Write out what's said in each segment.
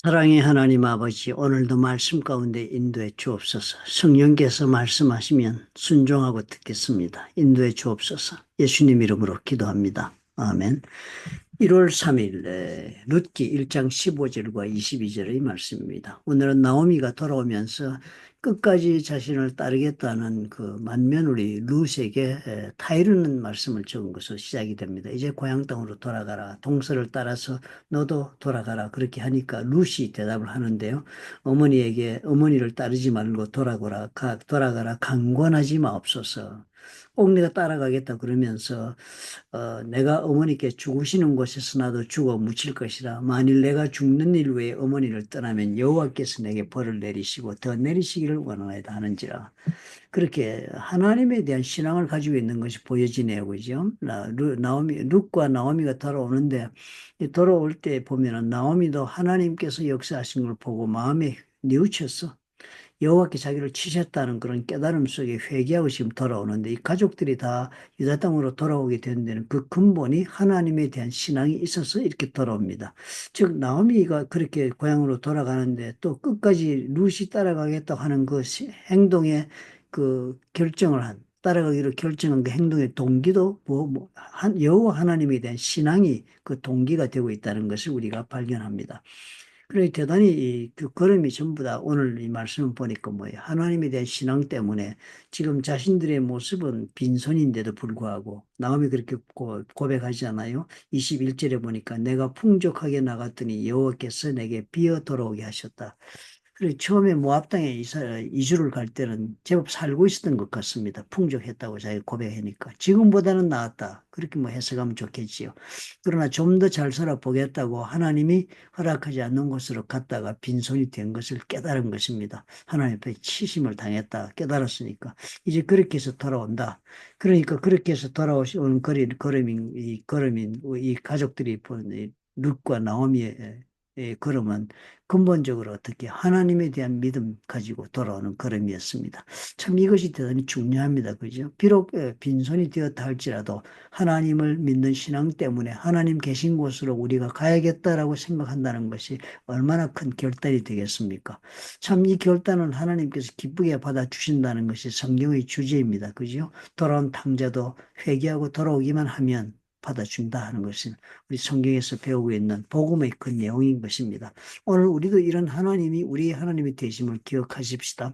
사랑의 하나님 아버지, 오늘도 말씀 가운데 인도해 주옵소서. 성령께서 말씀하시면 순종하고 듣겠습니다. 인도해 주옵소서. 예수님 이름으로 기도합니다. 아멘. 1월 3일 룻기 1장 15절과 22절의 말씀입니다. 오늘은 나오미가 돌아오면서 끝까지 자신을 따르겠다는 그 맏며느리 룻에게 타이르는 말씀을 적은 것으로 시작이 됩니다. 이제 고향 땅으로 돌아가라. 동서를 따라서 너도 돌아가라. 그렇게 하니까 룻이 대답을 하는데요. 어머니를 따르지 말고 돌아가라. 강권하지 마옵소서. 꼭 내가 따라가겠다 그러면서 내가 어머니께 죽으시는 곳에서 나도 죽어 묻힐 것이라. 만일 내가 죽는 일 외에 어머니를 떠나면 여호와께서 내게 벌을 내리시고 더 내리시기를 원하나이다 하는지라. 그렇게 하나님에 대한 신앙을 가지고 있는 것이 보여지네요. 그죠? 룻과 나오미가 돌아오는데 돌아올 때 보면은 나오미도 하나님께서 역사하신 걸 보고 마음에 뉘우쳤어. 여호와께 자기를 치셨다는 그런 깨달음 속에 회개하고 지금 돌아오는데 이 가족들이 다 유다 땅으로 돌아오게 된 데는 그 근본이 하나님에 대한 신앙이 있어서 이렇게 돌아옵니다. 즉 나오미가 그렇게 고향으로 돌아가는데 또 끝까지 룻이 따라가겠다고 하는 그 행동에 그 따라가기로 결정한 그 행동의 동기도 여호와 하나님에 대한 신앙이 그 동기가 되고 있다는 것을 우리가 발견합니다. 그래 대단히 그 걸음이 전부 다 오늘 이 말씀을 보니까 뭐예요? 하나님에 대한 신앙 때문에 지금 자신들의 모습은 빈손인데도 불구하고 나오미 그렇게 고백하잖아요. 21절에 보니까 내가 풍족하게 나갔더니 여호와께서 내게 비어 돌아오게 하셨다. 그리고 처음에 모압 땅에 이주를 갈 때는 제법 살고 있었던 것 같습니다. 풍족했다고 자기가 고백하니까. 지금보다는 나았다. 그렇게 뭐 해석하면 좋겠지요. 그러나 좀 더 잘 살아보겠다고 하나님이 허락하지 않는 곳으로 갔다가 빈손이 된 것을 깨달은 것입니다. 하나님 앞에 치심을 당했다 깨달았으니까 이제 그렇게 해서 돌아온다. 그러니까 그렇게 해서 돌아오는 걸음인 이 가족들이 본 룻과 나오미의 걸음은 근본적으로 어떻게 하나님에 대한 믿음 가지고 돌아오는 걸음이었습니다. 참 이것이 대단히 중요합니다. 그죠? 비록 빈손이 되었다 할지라도 하나님을 믿는 신앙 때문에 하나님 계신 곳으로 우리가 가야겠다라고 생각한다는 것이 얼마나 큰 결단이 되겠습니까? 참 이 결단은 하나님께서 기쁘게 받아주신다는 것이 성경의 주제입니다. 그죠? 돌아온 탕자도 회개하고 돌아오기만 하면 받아준다 하는 것은 우리 성경에서 배우고 있는 복음의 그 내용인 것입니다. 오늘 우리도 이런 하나님이 우리 하나님이 되심을 기억하십시다.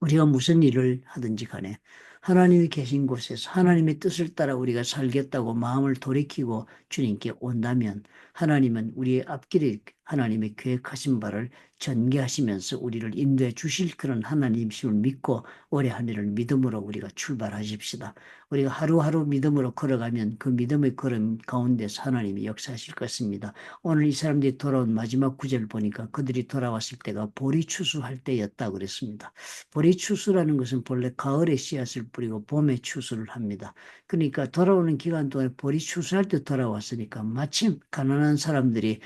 우리가 무슨 일을 하든지 간에 하나님이 계신 곳에서 하나님의 뜻을 따라 우리가 살겠다고 마음을 돌이키고 주님께 온다면 하나님은 우리의 앞길에 하나님의 계획하신 바를 전개하시면서 우리를 인도해 주실 그런 하나님이심을 믿고 올해 한 해를 믿음으로 우리가 출발하십시다. 우리가 하루하루 믿음으로 걸어가면 그 믿음의 걸음 가운데서 하나님이 역사하실 것입니다. 오늘 이 사람들이 돌아온 마지막 구절을 보니까 그들이 돌아왔을 때가 보리 추수할 때였다 그랬습니다. 보리 추수라는 것은 본래 가을에 씨앗을 뿌리고 봄에 추수를 합니다. 그러니까 돌아오는 기간 동안에 보리 추수할 때 돌아왔으니까 마침 가난한 사람들이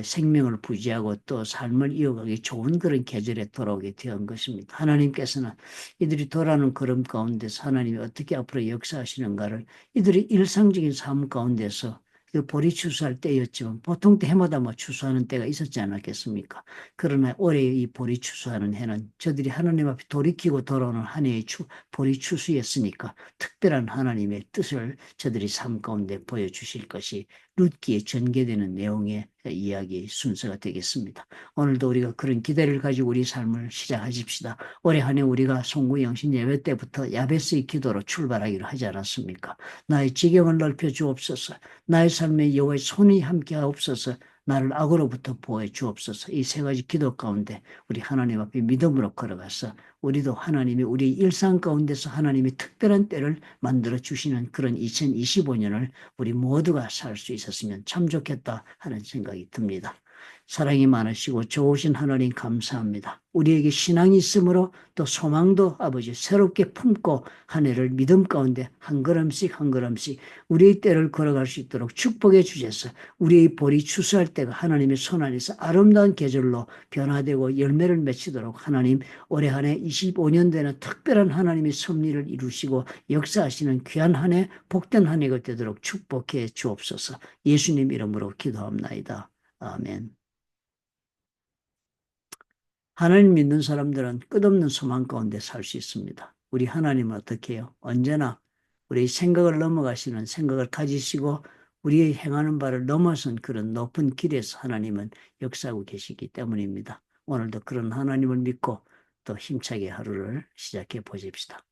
생명을 부지하고 또 삶을 이어가기 좋은 그런 계절에 돌아오게 된 것입니다. 하나님께서는 이들이 돌아오는 걸음 가운데서 하나님이 어떻게 앞으로 역사하시는가를 이들이 일상적인 삶 가운데서 그 보리 추수할 때였지만 보통 때 해마다 뭐 추수하는 때가 있었지 않았겠습니까? 그러나 올해 이 보리 추수하는 해는 저들이 하나님 앞에 돌이키고 돌아오는 한 해의 보리 추수였으니까 특별한 하나님의 뜻을 저들이 삶 가운데 보여주실 것이 룻기에 전개되는 내용의 이야기 순서가 되겠습니다. 오늘도 우리가 그런 기대를 가지고 우리 삶을 시작하십시다. 올해 한 해 우리가 송구영신 예배 때부터 야베스의 기도로 출발하기로 하지 않았습니까? 나의 지경을 넓혀 주옵소서. 나의 삶에 여호와의 손이 함께 하옵소서. 나를 악으로부터 보호해 주옵소서. 이 세 가지 기도 가운데 우리 하나님 앞에 믿음으로 걸어가서 우리도 하나님이 우리 일상 가운데서 하나님이 특별한 때를 만들어 주시는 그런 2025년을 우리 모두가 살 수 있었으면 참 좋겠다 하는 생각이 듭니다. 사랑이 많으시고 좋으신 하나님 감사합니다. 우리에게 신앙이 있으므로 또 소망도 아버지 새롭게 품고 한 해를 믿음 가운데 한 걸음씩 한 걸음씩 우리의 때를 걸어갈 수 있도록 축복해 주셔서 우리의 볼이 추수할 때가 하나님의 손 안에서 아름다운 계절로 변화되고 열매를 맺히도록 하나님 올해 한 해 25년 되는 특별한 하나님의 섭리를 이루시고 역사하시는 귀한 한 해 복된 한 해가 되도록 축복해 주옵소서. 예수님 이름으로 기도합나이다. 아멘. 하나님 믿는 사람들은 끝없는 소망 가운데 살 수 있습니다. 우리 하나님은 어떻게 해요? 언제나 우리 생각을 넘어가시는 생각을 가지시고 우리의 행하는 바를 넘어선 그런 높은 길에서 하나님은 역사하고 계시기 때문입니다. 오늘도 그런 하나님을 믿고 또 힘차게 하루를 시작해 보십시다.